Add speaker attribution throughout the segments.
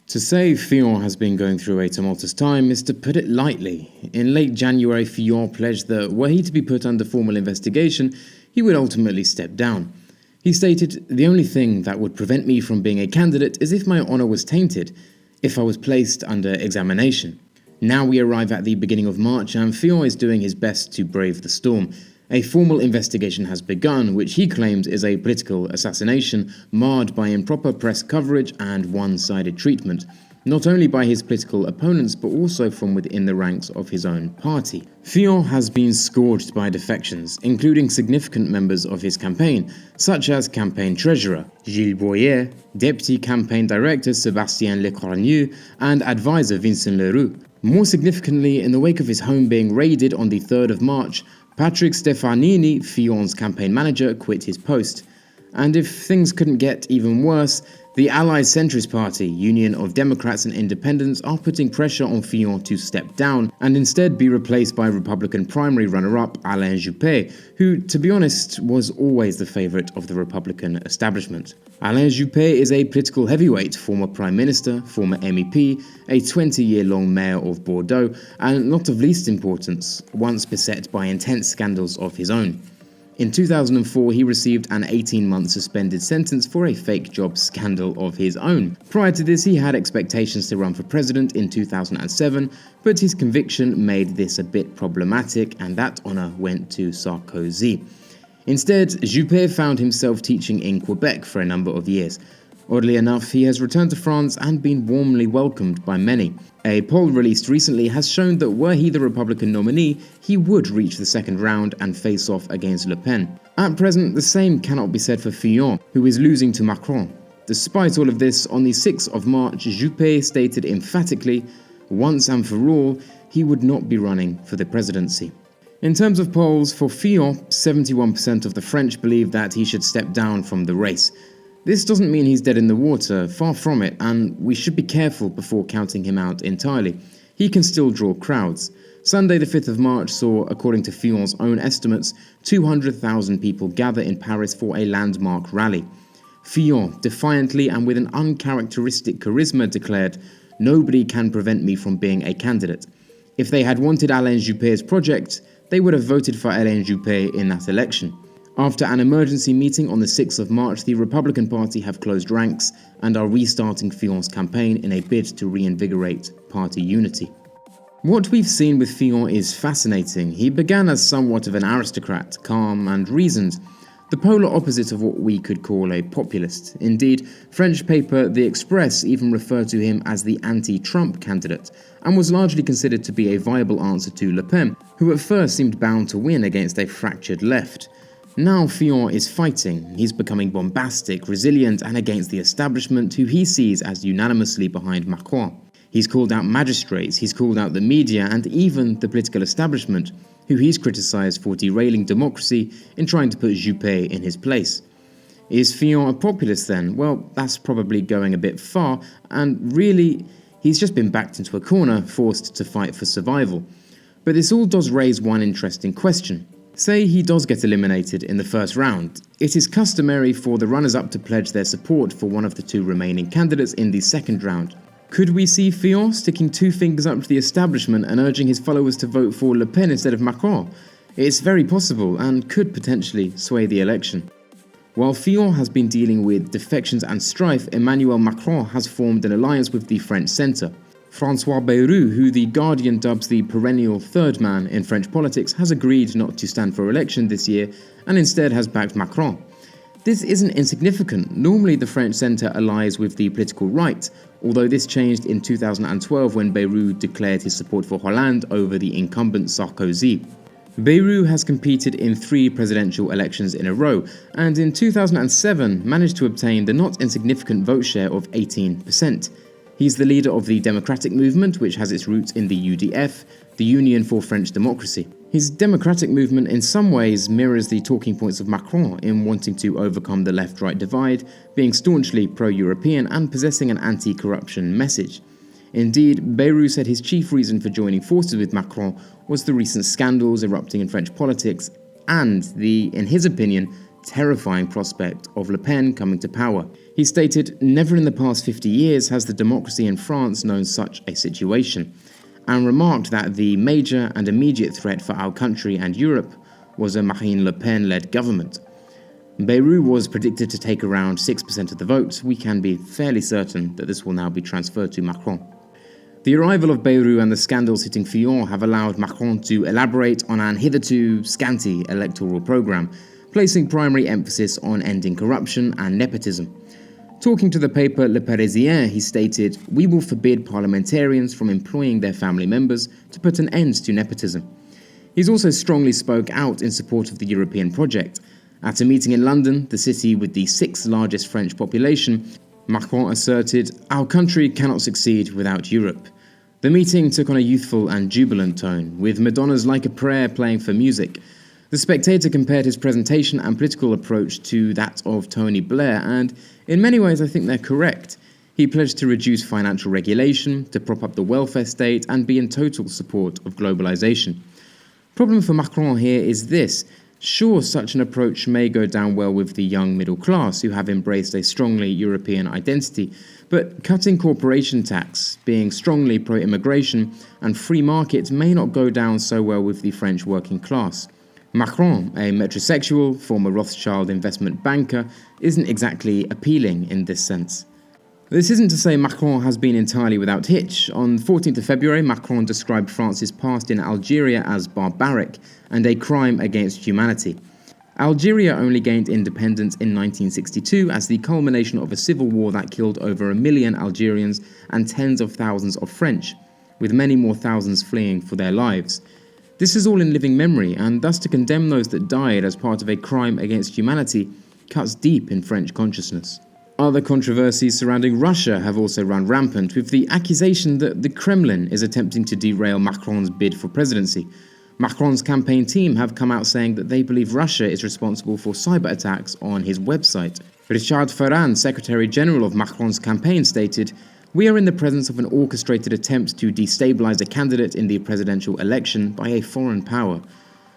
Speaker 1: To say Fillon has been going through a tumultuous time is to put it lightly. In late January, Fillon pledged that were he to be put under formal investigation, he would ultimately step down. He stated, "The only thing that would prevent me from being a candidate is if my honour was tainted, if I was placed under examination." Now we arrive at the beginning of March and Fillon is doing his best to brave the storm. A formal investigation has begun, which he claims is a political assassination marred by improper press coverage and one-sided treatment, not only by his political opponents but also from within the ranks of his own party. Fillon has been scourged by defections, including significant members of his campaign, such as campaign treasurer Gilles Boyer, deputy campaign director Sebastian Kloska, and advisor Vincent Leroux. More significantly, in the wake of his home being raided on the 3rd of March, Patrick Stefanini, Fillon's campaign manager, quit his post. And if things couldn't get even worse, the Allied centrist party, Union of Democrats and Independents, are putting pressure on Fillon to step down and instead be replaced by Republican primary runner-up Alain Juppe, who, to be honest, was always the favourite of the Republican establishment. Alain Juppe is a political heavyweight, former Prime Minister, former MEP, a 20-year-long mayor of Bordeaux, and not of least importance, once beset by intense scandals of his own. In 2004, he received an 18-month suspended sentence for a fake job scandal of his own. Prior to this, he had expectations to run for president in 2007, but his conviction made this a bit problematic, and that honour went to Sarkozy. Instead, Juppe found himself teaching in Quebec for a number of years. Oddly enough, he has returned to France and been warmly welcomed by many. A poll released recently has shown that were he the Republican nominee, he would reach the second round and face off against Le Pen. At present, the same cannot be said for Fillon, who is losing to Macron. Despite all of this, on the 6th of March, Juppe stated emphatically, once and for all, he would not be running for the presidency. In terms of polls, for Fillon, 71% of the French believe that he should step down from the race. This doesn't mean he's dead in the water, far from it, and we should be careful before counting him out entirely. He can still draw crowds. Sunday the 5th of March saw, according to Fillon's own estimates, 200,000 people gather in Paris for a landmark rally. Fillon, defiantly and with an uncharacteristic charisma, declared, "Nobody can prevent me from being a candidate." If they had wanted Alain Juppé's project, they would have voted for Alain Juppe in that election. After an emergency meeting on the 6th of March, the Republican Party have closed ranks and are restarting Fillon's campaign in a bid to reinvigorate party unity. What we've seen with Fillon is fascinating. He began as somewhat of an aristocrat, calm and reasoned, the polar opposite of what we could call a populist. Indeed, French paper The Express even referred to him as the anti-Trump candidate, and was largely considered to be a viable answer to Le Pen, who at first seemed bound to win against a fractured left. Now Fillon is fighting. He's becoming bombastic, resilient, and against the establishment, who he sees as unanimously behind Macron. He's called out magistrates, he's called out the media, and even the political establishment, who he's criticised for derailing democracy in trying to put Juppe in his place. Is Fillon a populist then? Well, that's probably going a bit far, and really, he's just been backed into a corner, forced to fight for survival. But this all does raise one interesting question. Say he does get eliminated in the first round. It is customary for the runners-up to pledge their support for one of the two remaining candidates in the second round. Could we see Fillon sticking two fingers up to the establishment and urging his followers to vote for Le Pen instead of Macron? It's very possible and could potentially sway the election. While Fillon has been dealing with defections and strife, Emmanuel Macron has formed an alliance with the French centre. François Bayrou, who The Guardian dubs the perennial third man in French politics, has agreed not to stand for election this year and instead has backed Macron. This isn't insignificant. Normally the French centre allies with the political right, although this changed in 2012 when Bayrou declared his support for Hollande over the incumbent Sarkozy. Bayrou has competed in 3 presidential elections in a row, and in 2007 managed to obtain the not insignificant vote share of 18%. He's the leader of the democratic movement, which has its roots in the UDF, the Union for French Democracy. His democratic movement in some ways mirrors the talking points of Macron in wanting to overcome the left-right divide, being staunchly pro-European and possessing an anti-corruption message. Indeed, Bayrou said his chief reason for joining forces with Macron was the recent scandals erupting in French politics and the, in his opinion, terrifying prospect of Le Pen coming to power. He stated, "Never in the past 50 years has the democracy in France known such a situation," and remarked that the major and immediate threat for our country and Europe was a Marine Le Pen-led government. Bayrou was predicted to take around 6% of the vote. We can be fairly certain that this will now be transferred to Macron. The arrival of Bayrou and the scandals hitting Fillon have allowed Macron to elaborate on an hitherto scanty electoral programme, placing primary emphasis on ending corruption and nepotism. Talking to the paper Le Parisien, he stated, "We will forbid parliamentarians from employing their family members to put an end to nepotism." He's also strongly spoke out in support of the European project. At a meeting in London, the city with the 6th largest French population, Macron asserted, "Our country cannot succeed without Europe." The meeting took on a youthful and jubilant tone, with Madonna's Like a Prayer playing for music. The Spectator compared his presentation and political approach to that of Tony Blair, and in many ways I think they're correct. He pledged to reduce financial regulation, to prop up the welfare state, and be in total support of globalization. Problem for Macron here is this. Sure, such an approach may go down well with the young middle class who have embraced a strongly European identity, but cutting corporation tax, being strongly pro-immigration, and free markets may not go down so well with the French working class. Macron, a metrosexual, former Rothschild investment banker, isn't exactly appealing in this sense. This isn't to say Macron has been entirely without hitch. On 14th of February, Macron described France's past in Algeria as barbaric and a crime against humanity. Algeria only gained independence in 1962 as the culmination of a civil war that killed over 1 million Algerians and tens of thousands of French, with many more thousands fleeing for their lives. This is all in living memory, and thus to condemn those that died as part of a crime against humanity cuts deep in French consciousness. Other controversies surrounding Russia have also run rampant, with the accusation that the Kremlin is attempting to derail Macron's bid for presidency. Macron's campaign team have come out saying that they believe Russia is responsible for cyber attacks on his website. Richard Ferrand, Secretary General of Macron's campaign, stated, "We are in the presence of an orchestrated attempt to destabilize a candidate in the presidential election by a foreign power."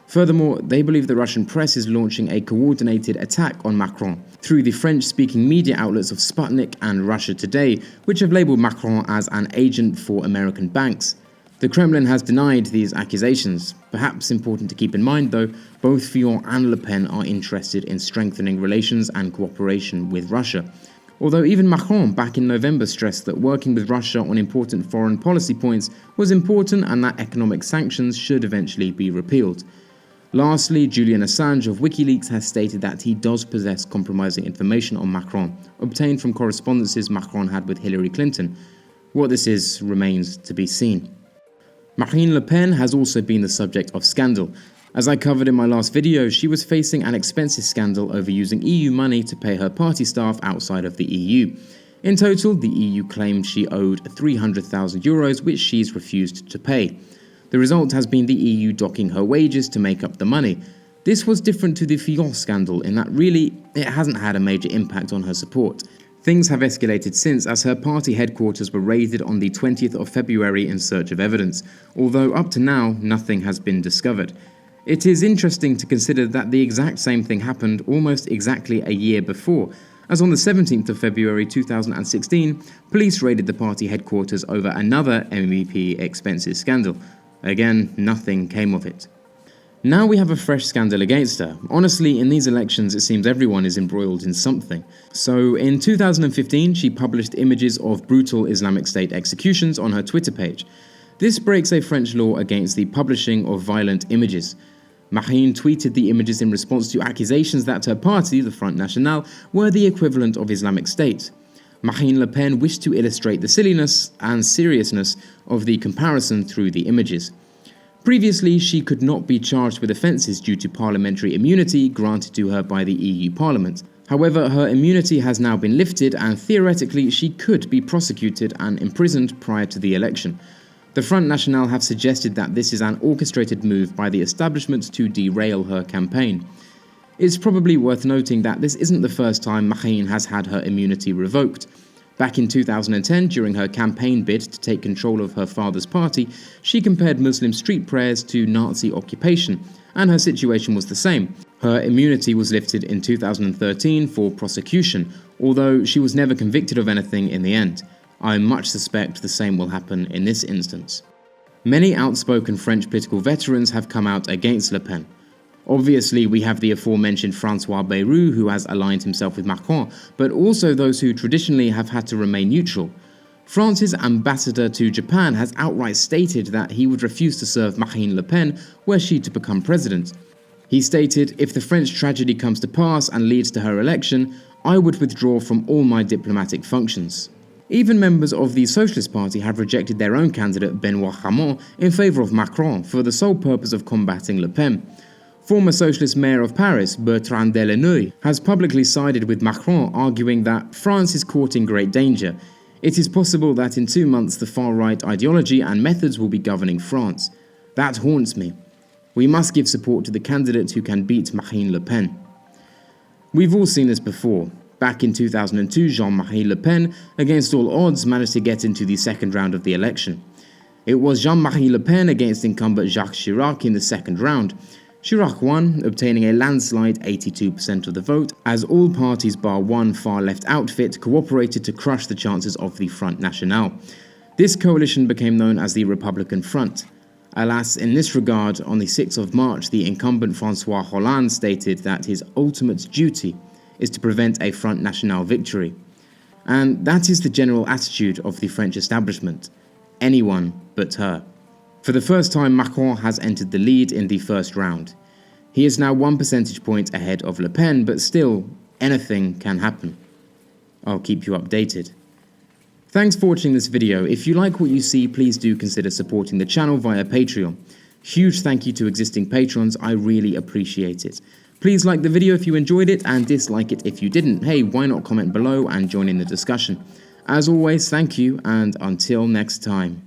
Speaker 1: Furthermore, they believe the Russian press is launching a coordinated attack on Macron through the French-speaking media outlets of Sputnik and Russia Today, which have labeled Macron as an agent for American banks. The Kremlin has denied these accusations. Perhaps important to keep in mind, though, both Fillon and Le Pen are interested in strengthening relations and cooperation with Russia. Although even Macron back in November stressed that working with Russia on important foreign policy points was important and that economic sanctions should eventually be repealed. Lastly, Julian Assange of WikiLeaks has stated that he does possess compromising information on Macron, obtained from correspondences Macron had with Hillary Clinton. What this is remains to be seen. Marine Le Pen has also been the subject of scandal. As I covered in my last video, she was facing an expensive scandal over using EU money to pay her party staff outside of the EU. In total, the EU claimed she owed €300,000, which she's refused to pay. The result has been the EU docking her wages to make up the money. This was different to the Fillon scandal in that really, it hasn't had a major impact on her support. Things have escalated since, as her party headquarters were raided on the 20th of February in search of evidence, although up to now, nothing has been discovered. It is interesting to consider that the exact same thing happened almost exactly a year before, as on the 17th of February 2016, police raided the party headquarters over another MEP expenses scandal. Again, nothing came of it. Now we have a fresh scandal against her. Honestly, in these elections, it seems everyone is embroiled in something. So, in 2015, she published images of brutal Islamic State executions on her Twitter page. This breaks a French law against the publishing of violent images. Marine tweeted the images in response to accusations that her party, the Front National, were the equivalent of Islamic State. Marine Le Pen wished to illustrate the silliness and seriousness of the comparison through the images. Previously, she could not be charged with offences due to parliamentary immunity granted to her by the EU Parliament. However, her immunity has now been lifted and theoretically she could be prosecuted and imprisoned prior to the election. The Front National have suggested that this is an orchestrated move by the establishment to derail her campaign. It's probably worth noting that this isn't the first time Marine has had her immunity revoked. Back in 2010, during her campaign bid to take control of her father's party, she compared Muslim street prayers to Nazi occupation, and her situation was the same. Her immunity was lifted in 2013 for prosecution, although she was never convicted of anything in the end. I much suspect the same will happen in this instance. Many outspoken French political veterans have come out against Le Pen. Obviously, we have the aforementioned François Bayrou, who has aligned himself with Macron, but also those who traditionally have had to remain neutral. France's ambassador to Japan has outright stated that he would refuse to serve Marine Le Pen were she to become president. He stated, "If the French tragedy comes to pass and leads to her election, I would withdraw from all my diplomatic functions." Even members of the Socialist Party have rejected their own candidate Benoît Hamon in favour of Macron for the sole purpose of combating Le Pen. Former Socialist Mayor of Paris, Bertrand Delanoë, has publicly sided with Macron, arguing that France is caught in great danger. It is possible that in 2 months the far-right ideology and methods will be governing France. That haunts me. We must give support to the candidate who can beat Marine Le Pen. We've all seen this before. Back in 2002, Jean-Marie Le Pen, against all odds, managed to get into the second round of the election. It was Jean-Marie Le Pen against incumbent Jacques Chirac in the second round. Chirac won, obtaining a landslide 82% of the vote, as all parties bar one far-left outfit cooperated to crush the chances of the Front National. This coalition became known as the Republican Front. Alas, in this regard, on the 6th of March, the incumbent François Hollande stated that his ultimate duty is to prevent a Front National victory. And that is the general attitude of the French establishment. Anyone but her. For the first time, Macron has entered the lead in the first round. He is now 1 percentage point ahead of Le Pen, but still, anything can happen. I'll keep you updated. Thanks for watching this video. If you like what you see, please do consider supporting the channel via Patreon. Huge thank you to existing patrons, I really appreciate it. Please like the video if you enjoyed it and dislike it if you didn't. Hey, why not comment below and join in the discussion? As always, thank you and until next time.